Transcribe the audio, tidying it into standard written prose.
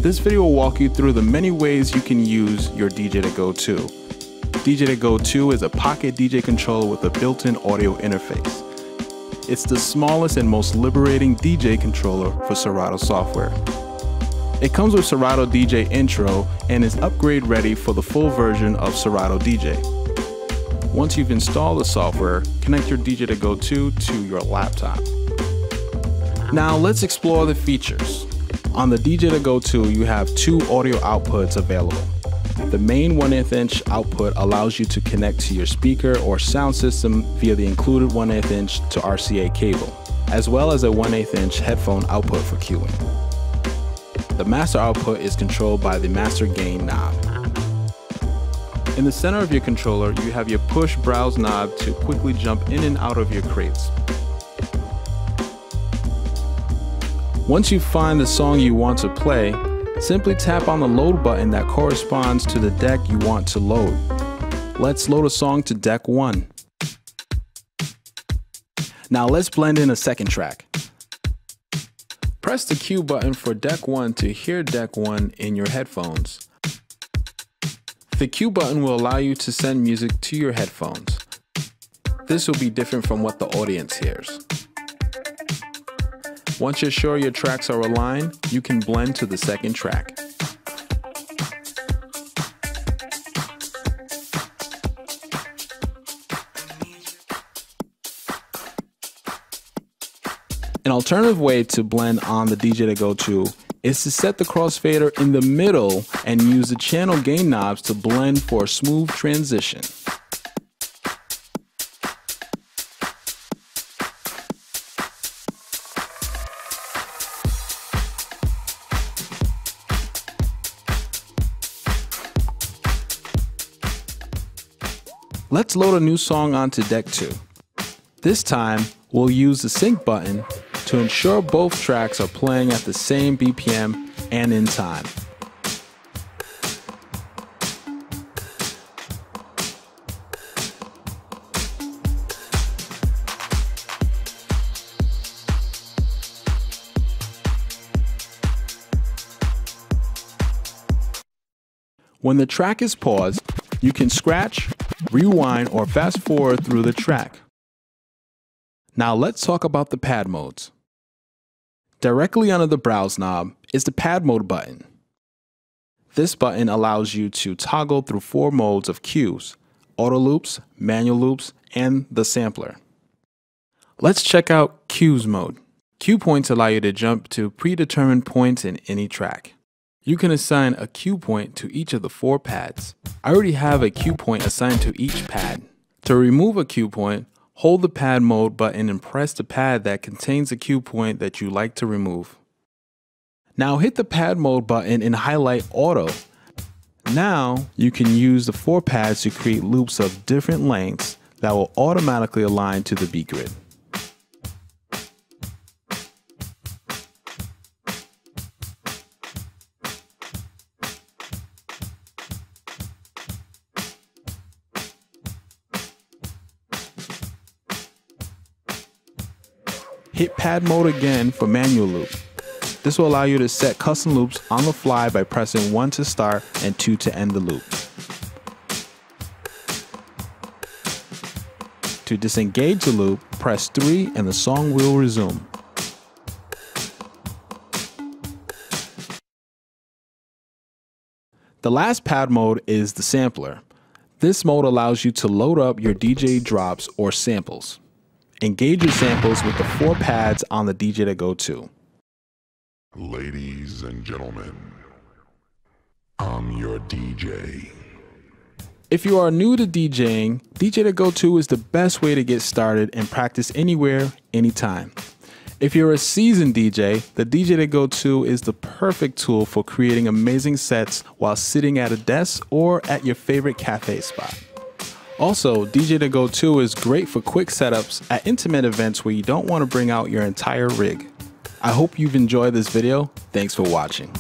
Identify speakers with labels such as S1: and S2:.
S1: This video will walk you through the many ways you can use your DJ2Go 2. DJ2Go 2 is a pocket DJ controller with a built-in audio interface. It's the smallest and most liberating DJ controller for Serato software. It comes with Serato DJ Intro and is upgrade ready for the full version of Serato DJ. Once you've installed the software, connect your DJ2Go 2 to your laptop. Now let's explore the features. On the DJ2Go 2, you have two audio outputs available. The main 1/8 inch output allows you to connect to your speaker or sound system via the included 1/8 inch to RCA cable, as well as a 1/8 inch headphone output for cueing. The master output is controlled by the master gain knob. In the center of your controller, you have your push browse knob to quickly jump in and out of your crates. Once you find the song you want to play, simply tap on the load button that corresponds to the deck you want to load. Let's load a song to deck 1. Now let's blend in a second track. Press the cue button for deck 1 to hear deck 1 in your headphones. The cue button will allow you to send music to your headphones. This will be different from what the audience hears. Once you're sure your tracks are aligned, you can blend to the second track. An alternative way to blend on the DJ2Go 2 is to set the crossfader in the middle and use the channel gain knobs to blend for a smooth transition. Let's load a new song onto deck 2. This time, we'll use the sync button to ensure both tracks are playing at the same BPM and in time. When the track is paused, you can scratch, rewind, or fast forward through the track. Now let's talk about the pad modes. Directly under the browse knob is the pad mode button. This button allows you to toggle through 4 modes of cues: auto loops, manual loops, and the sampler. Let's check out cues mode. Cue points allow you to jump to predetermined points in any track. You can assign a cue point to each of the 4 pads. I already have a cue point assigned to each pad. To remove a cue point, hold the pad mode button and press the pad that contains the cue point that you like to remove. Now hit the pad mode button and highlight auto. Now you can use the 4 pads to create loops of different lengths that will automatically align to the beat grid. Hit pad mode again for manual loop. This will allow you to set custom loops on the fly by pressing 1 to start and 2 to end the loop. To disengage the loop, press 3 and the song will resume. The last pad mode is the sampler. This mode allows you to load up your DJ drops or samples. Engage your samples with the 4 pads on the DJ2Go 2.
S2: Ladies and gentlemen, I'm your DJ.
S1: If you are new to DJing, DJ2Go 2 is the best way to get started and practice anywhere, anytime. If you're a seasoned DJ, the DJ2Go 2 is the perfect tool for creating amazing sets while sitting at a desk or at your favorite cafe spot. Also, DJ2Go 2 is great for quick setups at intimate events where you don't want to bring out your entire rig. I hope you've enjoyed this video. Thanks for watching.